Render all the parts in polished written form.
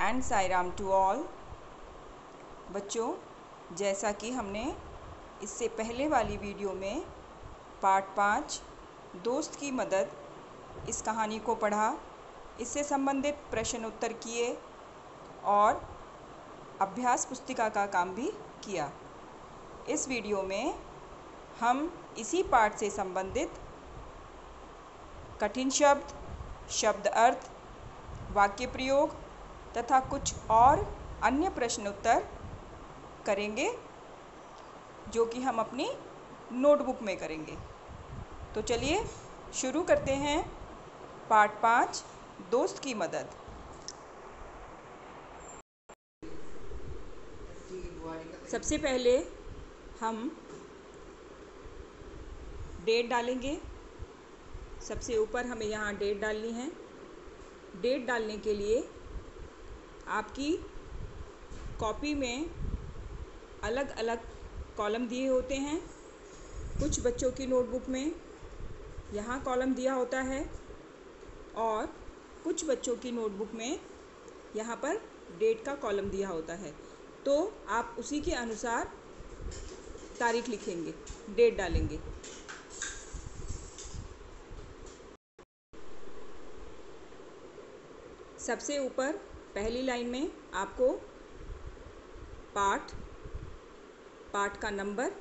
And Sai Ram to all. बच्चों, जैसा कि हमने इससे पहले वाली वीडियो में पार्ट 5 दोस्त की मदद इस कहानी को पढ़ा, इससे संबंधित प्रश्न उत्तर किए और अभ्यास पुस्तिका का काम भी किया। इस वीडियो में हम इसी पाठ से संबंधित कठिन शब्द, शब्द अर्थ, वाक्य प्रयोग तथा कुछ और अन्य प्रश्न उत्तर करेंगे, जो कि हम अपनी नोटबुक में करेंगे। तो चलिए शुरू करते हैं पार्ट 5 दोस्त की मदद। सबसे पहले हम डेट डालेंगे। सबसे ऊपर हमें यहाँ डेट डालनी है। डेट डालने के लिए आपकी कॉपी में अलग अलग कॉलम दिए होते हैं। कुछ बच्चों की नोटबुक में यहाँ कॉलम दिया होता है और कुछ बच्चों की नोटबुक में यहाँ पर डेट का कॉलम दिया होता है। तो आप उसी के अनुसार तारीख लिखेंगे, डेट डालेंगे। सबसे ऊपर पहली लाइन में आपको पाठ का नंबर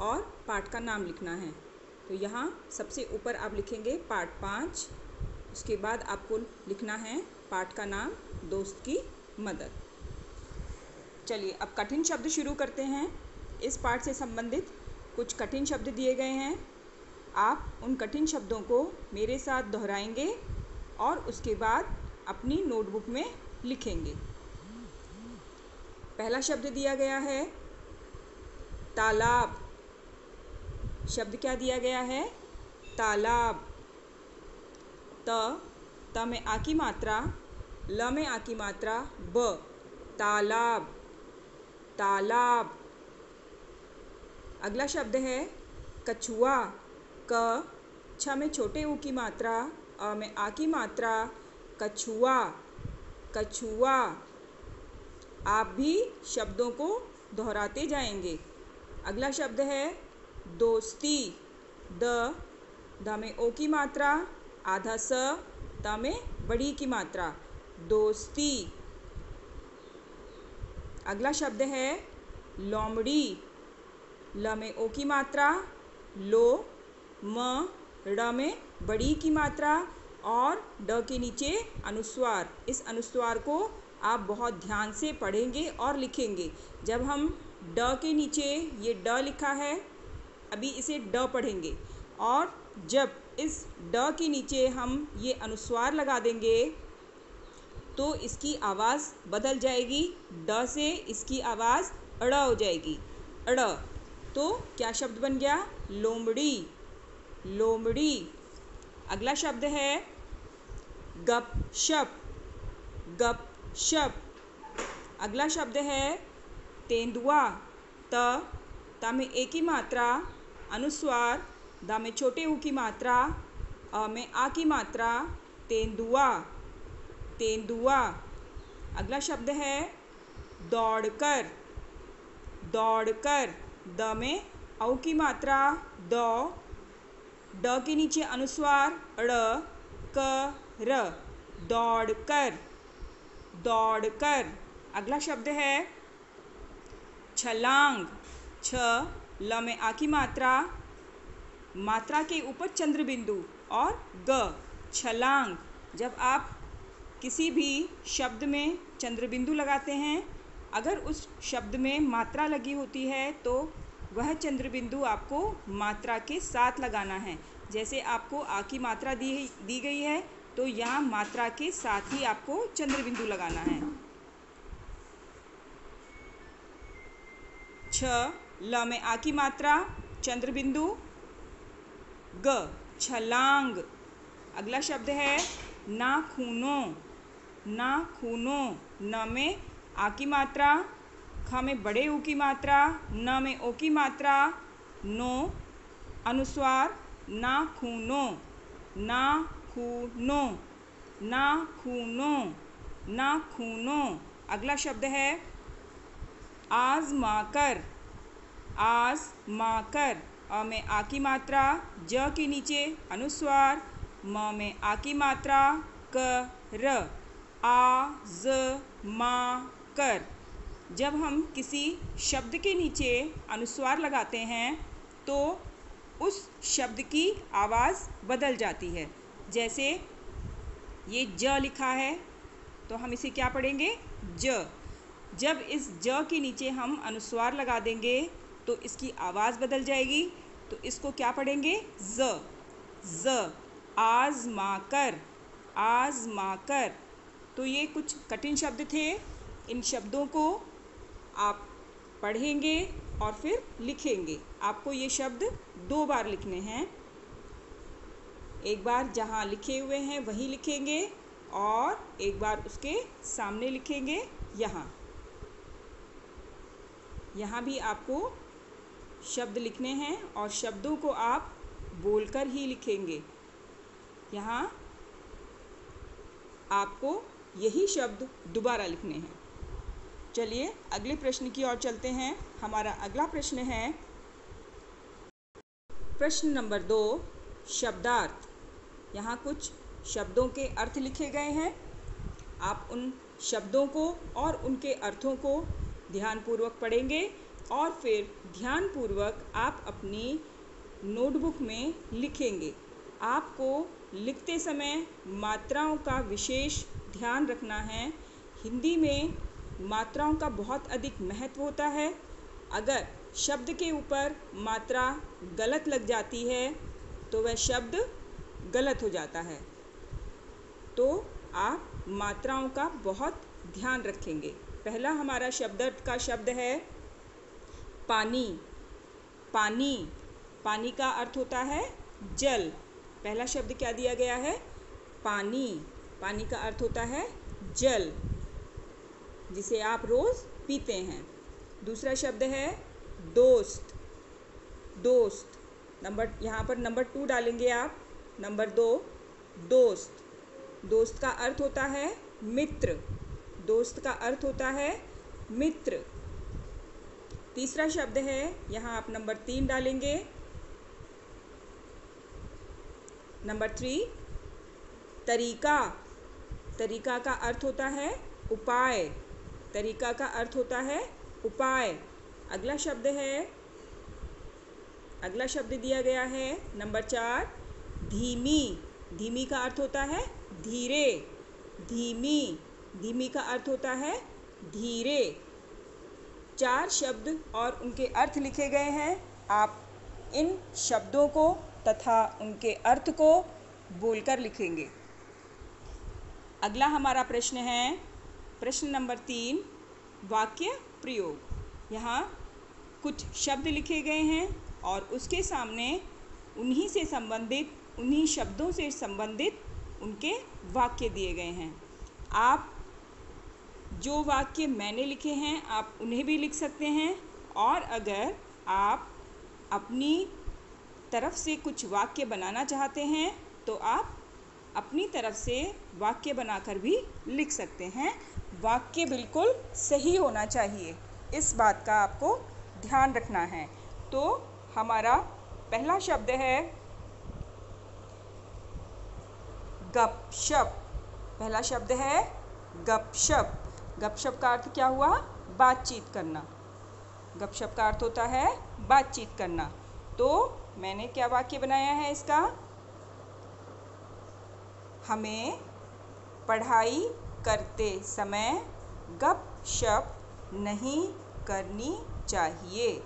और पाठ का नाम लिखना है। तो यहाँ सबसे ऊपर आप लिखेंगे पाठ 5। उसके बाद आपको लिखना है पाठ का नाम दोस्त की मदद। चलिए अब कठिन शब्द शुरू करते हैं। इस पाठ से संबंधित कुछ कठिन शब्द दिए गए हैं। आप उन कठिन शब्दों को मेरे साथ दोहराएंगे और उसके बाद अपनी नोटबुक में लिखेंगे। पहला शब्द दिया गया है तालाब। शब्द क्या दिया गया है? तालाब। त में आ की मात्रा, ल में आ की मात्रा, ब, तालाब, तालाब। अगला शब्द है कछुआ। क, छ में छोटे ऊ की मात्रा, अ में आ की मात्रा, कछुआ, कछुआ। आप भी शब्दों को दोहराते जाएंगे। अगला शब्द है दोस्ती। द में ओ की मात्रा, आधा स, त में बड़ी की मात्रा, दोस्ती। अगला शब्द है लोमड़ी। ल में ओ की मात्रा, लो, म, ड़ में बड़ी की मात्रा और ड के नीचे अनुस्वार। इस अनुस्वार को आप बहुत ध्यान से पढ़ेंगे और लिखेंगे। जब हम ड के नीचे ये ड लिखा है, अभी इसे ड पढ़ेंगे और जब इस ड के नीचे हम ये अनुस्वार लगा देंगे तो इसकी आवाज़ बदल जाएगी। ड से इसकी आवाज़ अड़ हो जाएगी, अड़। तो क्या शब्द बन गया? लोमड़ी, लोमड़ी। अगला शब्द है गपशप, गपशप। अगला शब्द है तेंदुआ। त में ए की मात्रा, अनुस्वार, द में छोटे ऊ की मात्रा, अ में आ की मात्रा, तेंदुआ, तेंदुआ। अगला शब्द है दौड़कर, दौड़कर। द में औ की मात्रा, दौ, ड के नीचे अनुस्वार, ड़, क, र, दौड़कर, दौड़कर। अगला शब्द है छलांग। छ, ल में आ की मात्रा, मात्रा के ऊपर चंद्र बिंदु और ग, छलांग। जब आप किसी भी शब्द में चंद्र बिंदु लगाते हैं, अगर उस शब्द में मात्रा लगी होती है तो वह चंद्र बिंदु आपको मात्रा के साथ लगाना है। जैसे आपको आ की मात्रा दी गई है तो यहाँ मात्रा के साथ ही आपको चंद्र बिंदु लगाना है। छ, ल में आ की मात्रा, चंद्र बिंदु, ग, छलांग। अगला शब्द है नाखूनों, नाखूनों। न में आ की मात्रा, ख में बड़े ऊ की मात्रा, न में ओ की मात्रा, नो, अनुस्वार, नाखूनों, नाखूनों, नाखूनों। नाखूनों। अगला शब्द है आजमाकर। आजमाकर। अ में आ की मात्रा, ज के नीचे अनुस्वार, म में आ की मात्रा, क र। आ ज मा कर। जब हम किसी शब्द के नीचे अनुस्वार लगाते हैं तो उस शब्द की आवाज़ बदल जाती है। जैसे ये ज लिखा है तो हम इसे क्या पढ़ेंगे? ज। जब इस ज के नीचे हम अनुस्वार लगा देंगे तो इसकी आवाज़ बदल जाएगी, तो इसको क्या पढ़ेंगे? ज। ज। आज़माकर। आज़माकर। तो ये कुछ कठिन शब्द थे। इन शब्दों को आप पढ़ेंगे और फिर लिखेंगे। आपको ये शब्द 2 बार लिखने हैं। एक बार जहाँ लिखे हुए हैं वहीं लिखेंगे और एक बार उसके सामने लिखेंगे यहाँ। यहाँ भी आपको शब्द लिखने हैं और शब्दों को आप बोलकर ही लिखेंगे। यहाँ आपको यही शब्द दोबारा लिखने हैं। चलिए अगले प्रश्न की ओर चलते हैं। हमारा अगला प्रश्न है प्रश्न नंबर 2, शब्दार्थ। यहाँ कुछ शब्दों के अर्थ लिखे गए हैं। आप उन शब्दों को और उनके अर्थों को ध्यानपूर्वक पढ़ेंगे और फिर ध्यानपूर्वक आप अपनी नोटबुक में लिखेंगे। आपको लिखते समय मात्राओं का विशेष ध्यान रखना है। हिंदी में मात्राओं का बहुत अधिक महत्व होता है। अगर शब्द के ऊपर मात्रा गलत लग जाती है तो वह शब्द गलत हो जाता है। तो आप मात्राओं का बहुत ध्यान रखेंगे। पहला हमारा शब्दार्थ का शब्द है पानी। पानी। पानी का अर्थ होता है जल। पहला शब्द क्या दिया गया है? पानी। पानी का अर्थ होता है जल, जिसे आप रोज़ पीते हैं। दूसरा शब्द है दोस्त। दोस्त। यहाँ पर नंबर 2 डालेंगे आप। नंबर 2, दोस्त। दोस्त का अर्थ होता है मित्र। दोस्त का अर्थ होता है मित्र। तीसरा शब्द है, यहाँ आप नंबर 3 डालेंगे। नंबर 3, तरीका। तरीका का अर्थ होता है उपाय। तरीका का अर्थ होता है उपाय। अगला शब्द दिया गया है नंबर 4, धीमी। धीमी का अर्थ होता है धीरे। धीमी। धीमी का अर्थ होता है धीरे। 4 शब्द और उनके अर्थ लिखे गए हैं। आप इन शब्दों को तथा उनके अर्थ को बोलकर लिखेंगे। अगला हमारा प्रश्न है प्रश्न नंबर 3, वाक्य प्रयोग। यहाँ कुछ शब्द लिखे गए हैं और उसके सामने उन्हीं शब्दों से संबंधित उनके वाक्य दिए गए हैं। आप जो वाक्य मैंने लिखे हैं आप उन्हें भी लिख सकते हैं, और अगर आप अपनी तरफ से कुछ वाक्य बनाना चाहते हैं तो आप अपनी तरफ से वाक्य बनाकर भी लिख सकते हैं। वाक्य बिल्कुल सही होना चाहिए, इस बात का आपको ध्यान रखना है। तो हमारा पहला शब्द है गपशप। पहला शब्द है गपशप। गपशप का अर्थ क्या हुआ? बातचीत करना। गपशप का अर्थ होता है बातचीत करना। तो मैंने क्या वाक्य बनाया है इसका? हमें पढ़ाई करते समय गपशप नहीं करनी चाहिए।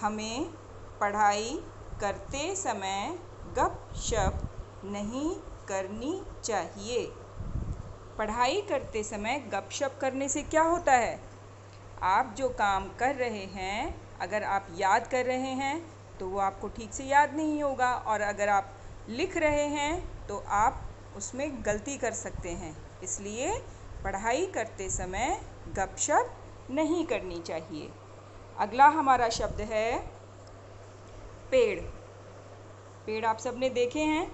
हमें पढ़ाई करते समय गपशप नहीं करनी चाहिए। पढ़ाई करते समय गपशप करने से क्या होता है? आप जो काम कर रहे हैं, अगर आप याद कर रहे हैं तो वो आपको ठीक से याद नहीं होगा, और अगर आप लिख रहे हैं तो आप उसमें गलती कर सकते हैं। इसलिए पढ़ाई करते समय गपशप नहीं करनी चाहिए। अगला हमारा शब्द है पेड़। पेड़ आप सबने देखे हैं।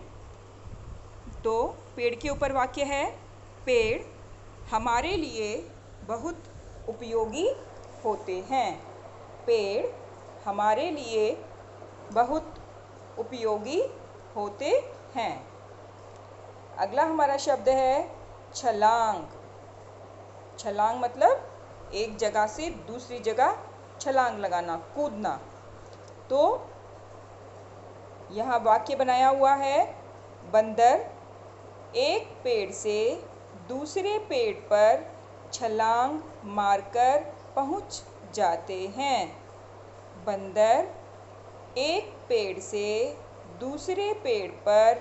तो पेड़ के ऊपर वाक्य है पेड़ हमारे लिए बहुत उपयोगी होते हैं। पेड़ हमारे लिए बहुत उपयोगी होते हैं। अगला हमारा शब्द है छलांग। छलांग मतलब एक जगह से दूसरी जगह छलांग लगाना, कूदना। तो यहाँ वाक्य बनाया हुआ है, बंदर एक पेड़ से दूसरे पेड़ पर छलांग मारकर पहुँच जाते हैं। बंदर एक पेड़ से दूसरे पेड़ पर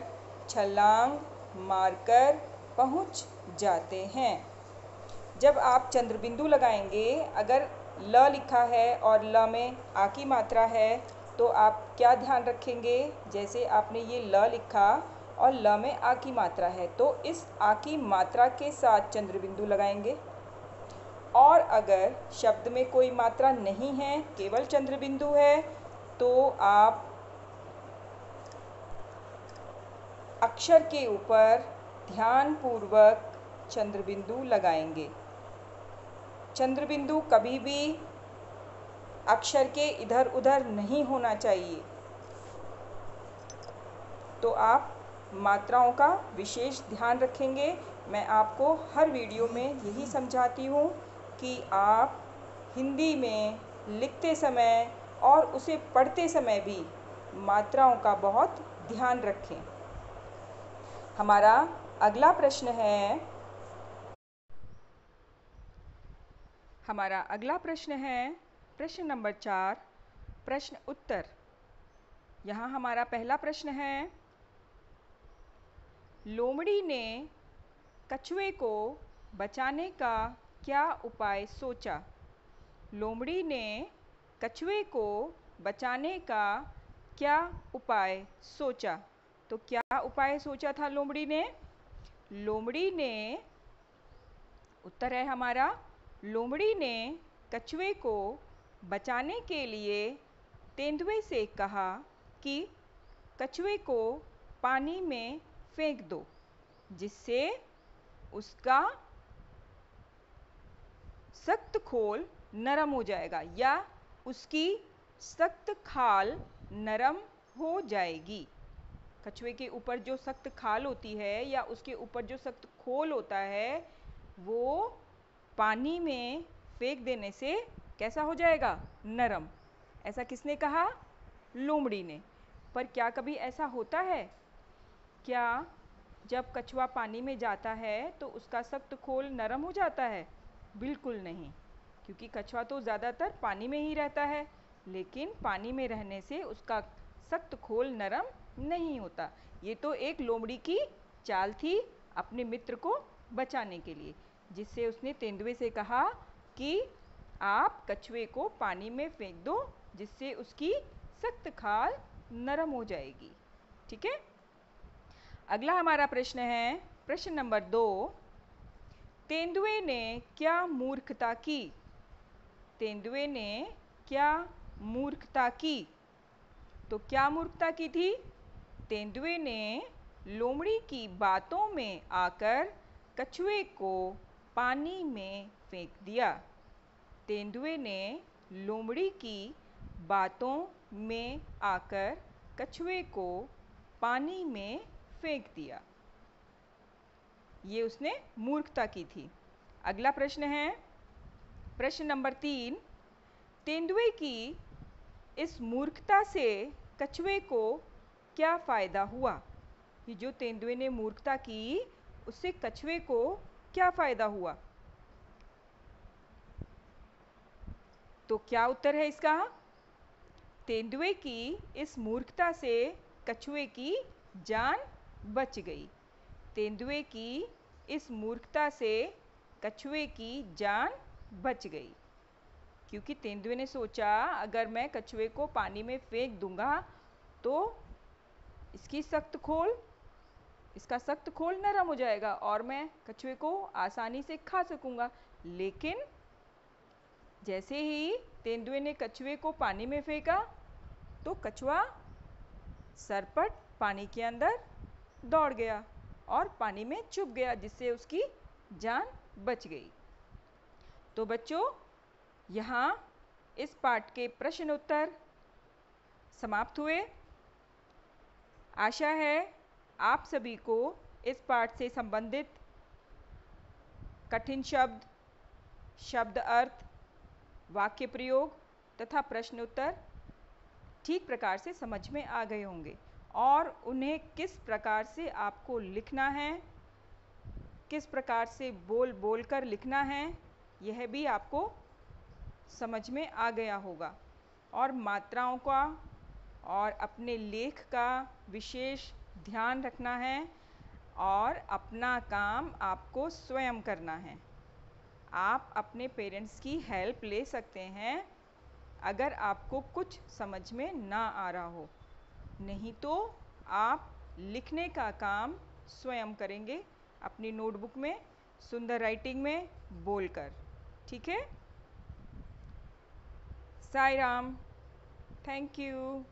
छलांग मारकर पहुँच जाते हैं। जब आप चंद्रबिंदु लगाएंगे, अगर ल लिखा है और ल में आ की मात्रा है तो आप क्या ध्यान रखेंगे? जैसे आपने ये ल लिखा और ल में आ की मात्रा है तो इस आ की मात्रा के साथ चंद्रबिंदु लगाएंगे। और अगर शब्द में कोई मात्रा नहीं है, केवल चंद्रबिंदु है, तो आप अक्षर के ऊपर ध्यानपूर्वक चंद्रबिंदु लगाएंगे। चंद्रबिंदु कभी भी अक्षर के इधर उधर नहीं होना चाहिए। तो आप मात्राओं का विशेष ध्यान रखेंगे। मैं आपको हर वीडियो में यही समझाती हूँ कि आप हिंदी में लिखते समय और उसे पढ़ते समय भी मात्राओं का बहुत ध्यान रखें। हमारा अगला प्रश्न है प्रश्न नंबर 4, प्रश्न उत्तर। यहाँ हमारा पहला प्रश्न है, लोमड़ी ने कछुए को बचाने का क्या उपाय सोचा? लोमड़ी ने कछुए को बचाने का क्या उपाय सोचा? तो क्या उपाय सोचा था लोमड़ी ने? लोमड़ी ने, उत्तर है हमारा, लोमड़ी ने कछुए को बचाने के लिए तेंदुए से कहा कि कछुए को पानी में फेंक दो, जिससे उसका सख्त खोल नरम हो जाएगा या उसकी सख्त खाल नरम हो जाएगी। कछुए के ऊपर जो सख्त खाल होती है या उसके ऊपर जो सख्त खोल होता है वो पानी में फेंक देने से कैसा हो जाएगा? नरम। ऐसा किसने कहा? लोमड़ी ने। पर क्या कभी ऐसा होता है? क्या जब कछुआ पानी में जाता है तो उसका सख्त खोल नरम हो जाता है? बिल्कुल नहीं, क्योंकि कछुआ तो ज़्यादातर पानी में ही रहता है, लेकिन पानी में रहने से उसका सख्त खोल नरम नहीं होता। ये तो एक लोमड़ी की चाल थी अपने मित्र को बचाने के लिए, जिससे उसने तेंदुए से कहा कि आप कछुए को पानी में फेंक दो, जिससे उसकी सख्त खाल नरम हो जाएगी। ठीक है। अगला हमारा प्रश्न है प्रश्न नंबर 2, तेंदुए ने क्या मूर्खता की? तेंदुए ने क्या मूर्खता की? तो क्या मूर्खता की थी? तेंदुए ने लोमड़ी की बातों में आकर कछुए को पानी में फेंक दिया। तेंदुए ने लोमड़ी की बातों में आकर कछुए को पानी में फेंक दिया। ये उसने मूर्खता की थी। अगला प्रश्न है प्रश्न नंबर 3, तेंदुए की इस मूर्खता से कछुए को क्या फ़ायदा हुआ? ये जो तेंदुए ने मूर्खता की उससे कछुए को क्या फ़ायदा हुआ? तो क्या उत्तर है इसका? तेंदुए की इस मूर्खता से कछुए की जान बच गई। तेंदुए की इस मूर्खता से कछुए की जान बच गई, क्योंकि तेंदुए ने सोचा अगर मैं कछुए को पानी में फेंक दूंगा तो इसका सख्त खोल नरम हो जाएगा और मैं कछुए को आसानी से खा सकूंगा। लेकिन जैसे ही तेंदुए ने कछुए को पानी में फेंका तो कछुआ सरपट पानी के अंदर दौड़ गया और पानी में चुभ गया, जिससे उसकी जान बच गई। तो बच्चों, यहाँ इस पाठ के प्रश्न उत्तर समाप्त हुए। आशा है आप सभी को इस पाठ से संबंधित कठिन शब्द, शब्द अर्थ, वाक्य प्रयोग तथा प्रश्न उत्तर ठीक प्रकार से समझ में आ गए होंगे और उन्हें किस प्रकार से आपको लिखना है, किस प्रकार से बोल बोल कर लिखना है, यह भी आपको समझ में आ गया होगा। और मात्राओं का और अपने लेख का विशेष ध्यान रखना है और अपना काम आपको स्वयं करना है। आप अपने पेरेंट्स की हेल्प ले सकते हैं अगर आपको कुछ समझ में ना आ रहा हो, नहीं तो आप लिखने का काम स्वयं करेंगे अपनी नोटबुक में सुंदर राइटिंग में बोलकर। ठीक है? साई राम। Thank you.